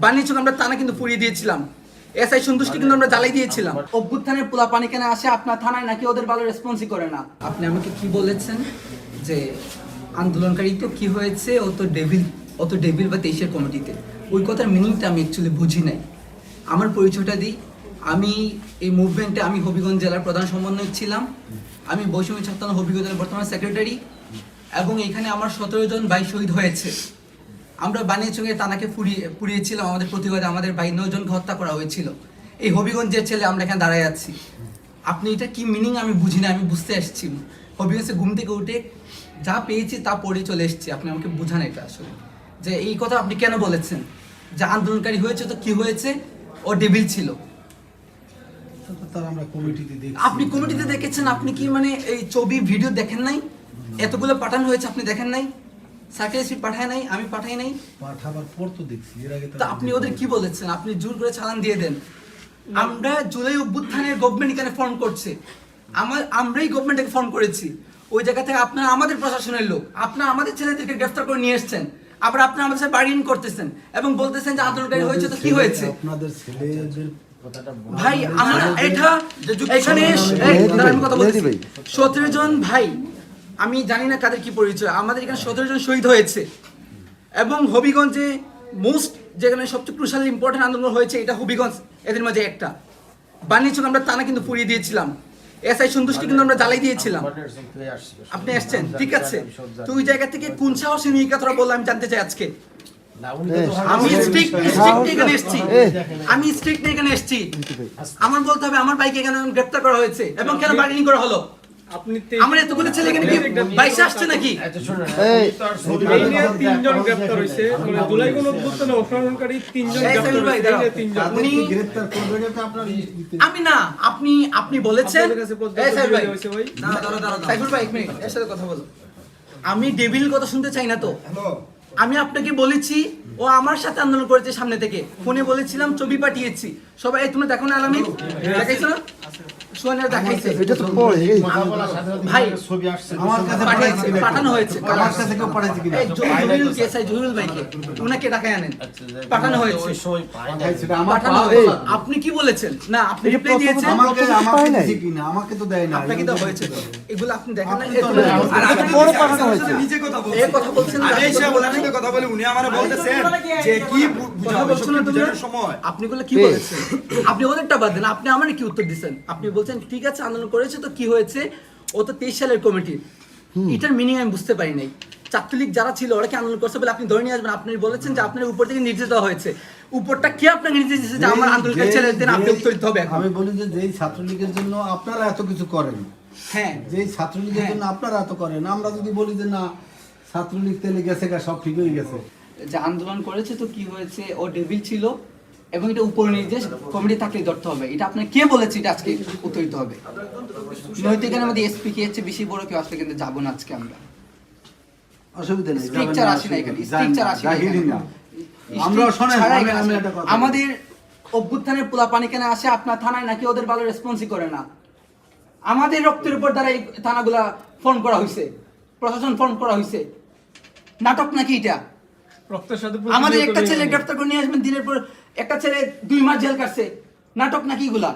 বানিয়েছিল আমরা থানা কিন্তু পুড়িয়ে দিয়েছিলাম। এসআই সন্তুষ্টি কিন্তু আমরা জ্বালাই দিয়েছিলাম। অভ্যুত্থানের পোলা পানি কেন আসে আপনার থানায় নাকি ওদের ভালো রেসপন্সই করে না। আপনি আমাকে কি বলেছেন যে আন্দোলনকারী তো কি হয়েছে, ও তো ডেভিল বা 23-এর কমিটিতে। ওই কথার মিনিংটা আমি অ্যাকচুয়ালি বুঝি নাই। আমার পরিচয়টা দিই, আমি এই মুভমেন্টে আমি হবিগঞ্জ জেলার প্রধান সমন্বয়ক ছিলাম। আমি বৈষম্য ছাত্র হবিগঞ্জ জেলার বর্তমান সেক্রেটারি, এবং এখানে আমার 17 জন ভাই শহীদ হয়েছে। আমরা বানিয়াচঙ্গে থানাকে পুড়িয়েছিলাম, আমাদের প্রতিবাদে আমাদের ভাই 9 জনকে হত্যা করা হয়েছিল। এই হবিগঞ্জের ছেলে আমরা এখানে দাঁড়ায় আছি। আপনি এটা কি মিনিং আমি বুঝি না, আমি বুঝতে আসছি। হবিগঞ্জে ঘুম থেকে উঠে যা পেয়েছি তা পড়ে চলে এসেছি। আপনি আমাকে বুঝান এটা আসলে, যে এই কথা আপনি কেন বলেছেন যে আন্দোলনকারী হয়েছে তো কি হয়েছে, ও ডেভিল ছিল। আপনি কমিটিতে দেখেছেন, আপনি কি মানে এই ছবি ভিডিও দেখেন নাই? এতগুলো পাঠানো হয়েছে, আপনি দেখেন নাই? সার্কেল পাঠায় নাই, আমি পাঠাই নাই, পাঠাবার পর তো দেখছি। এর আগে তো আপনি ওদের কি বলেছেন? আপনি জোর করে চালান দিয়ে দেন। আমরা জুলাই অভ্যুত্থানের গভর্নমেন্ট এখানে ফর্ম করছে, আমরাই গভর্নমেন্টকে ফর্ম করেছি। ওই জায়গা থেকে আপনারা আমাদের প্রশাসনের লোক, আপনারা আমাদের ছেলেদেরকে গ্রেফতার করে নিয়ে এসেছেন, আবার আপনারা আমাদের সাথে বার্গেনিং করতেছেন এবং বলতেছেন যে আন্দোলনকারী হয়েছে তো কি হয়েছে। আপনাদের ছেলেদের ভাই আমরা এটা এখানে আমি কথা বলছি, 17 জন ভাই, আমি জানি না কাদের কি পরিচয়, আমাদের এখানে 17 জন শহীদ হয়েছে। এবং হবিগঞ্জে মোস্ট যেখানে সবচেয়ে ক্রুশাল ইম্পর্টেন্ট আন্দোলন হয়েছে এটা হবিগঞ্জ, এদের মাঝে একটা বানিয়েছিল আমরা থানা কিন্তু পুড়িয়ে দিয়েছিলাম। এসআই সন্তুষ্টি কিন্তু আমরা জ্বালাই দিয়েছিলাম। আপনি আসছেন, ঠিক আছে, তো ওই জায়গা থেকে কোন সাহসে নিয়ে কথাটা বললাম আমি জানতে চাই আজকে। আমি স্ট্রিক্ট এখানে এসেছি, আমি স্ট্রিক্ট এখানে এসেছি। আমার বলতে হবে আমার বাইকে কেন গ্রেফতার করা হয়েছে এবং কেন বার্গেনিং করা হলো। আমার এতগুলো ছেলে এখানে কি বাইসে আসছে নাকি? তিনজন গ্রেফতার হয়েছে, মানে জুলাই গণঅভ্যুত্থানে অংশগ্রহণকারী তিনজন গ্রেফতার হয়েছে। তিনজন উনি গ্রেফতার করবেন এটা আপনার আমি না, আপনি বলেছেন। সাইফুল ভাই এক মিনিট এর সাথে কথা বলো। আমি ডেভিল কথা শুনতে চাই না তো। আমি আপনাকে বলেছি ও আমার সাথে আন্দোলন করেছে, সামনে থেকে ফোনে বলেছিলাম, ছবি পাঠিয়েছি। সবাই তোমরা দেখো না, আলামিন দেখাইছো না? সোনার দেখাইছে ভাই, আমার কাছে পাঠানো হয়েছে, আমার কাছে কেউ পাঠাইছে কিনা জহিরুল কেসাই জহিরুল ভাইকে উনাকে ঢাকায় আনেন, পাঠানো হয়েছে। সেটা আমার পাঠানো হয়েছে। আপনি কি বলেছেন? না আপনি রিপ্লাই দিয়েছেন, আমাকে দিছে কিনা, আমাকে তো দেয় না। আপনাকে তো হয়েছে তো। এগুলো আপনি দেখেন না, আর আপনি বড় পাঠানো হয়েছে। নিজে কথা বলছেন, এই কথা বলছেন, আমি এসে ওনার সাথে কথা বলে উনি আমারে বলতেছেন যে কি কথা বলছেন না তুমি? বুঝানোর সময় আপনি বলে কি বলেছেন? আপনি ওদেরটা বাদ দেন, আপনি আমারে কি উত্তর দিবেন? আপনি বলছেন ঠিক আছে আন্দোলন করেছে তো কি হয়েছে, ও তো 23 সালের কমিটি। এটার মিনিং আমি বুঝতে পারি নাই। ছাত্রলীগ যারা ছিল ওরা কি আন্দোলন করছে বলে আপনি ধরে নিয়ে আসবেন? আপনি বলেছেন যে আপনার উপর থেকে নির্দেশ দেওয়া হয়েছে, উপরটা কে আপনাকে নির্দেশ দিয়েছে যে আমার আন্দোলনকারী ছেলেদের আপনি উত্তর দিতে হবে? আমি বলি যে যেই ছাত্রলীগের জন্য আপনারা এত কিছু করেন, হ্যাঁ যেই ছাত্রলীগের জন্য আপনারা এত করেন, আমরা যদি বলি যে না ছাত্রলীগ তেলে গেছে গা সব ঠিক হয়ে গেছে, যে আন্দোলন করেছে তো কি হয়েছে, ও ডেভিল ছিল এবং এটা উপর নির্দেশ কমিটি থাকলে ধরতে হবে। এটা আপনার কে বলেছে? এটা আজকে উত্তর দিতে হবে। নয়তো এখানে আমাদের এসপি কে হচ্ছে বেশি বড় কেউ আসলে কিন্তু যাবো না আজকে আমরা। অসুবিধা নেই, স্ট্রিকচার আসি না এখানে, স্ট্রিকচার আসি না এখানে। আমরা শোনেন ছাড়া আমি এখানে একটা কথা আমাদের অভ্যুত্থানের পোলা পানি কেন আসে আপনার থানায় নাকি ওদের ভালো রেসপন্সই করে না। আমাদের রক্তের উপর দ্বারা এই থানাগুলা ফর্ম করা হয়েছে, প্রশাসন ফর্ম করা হয়েছে। নাটক নাকি এটা? রক্তের সাথে আমাদের একটা ছেলে গ্রেফতার করে নিয়ে আসবেন, দিনের পর একটা ছেলে 2 মাস জেল কাটছে। নাটক নাকি এগুলা?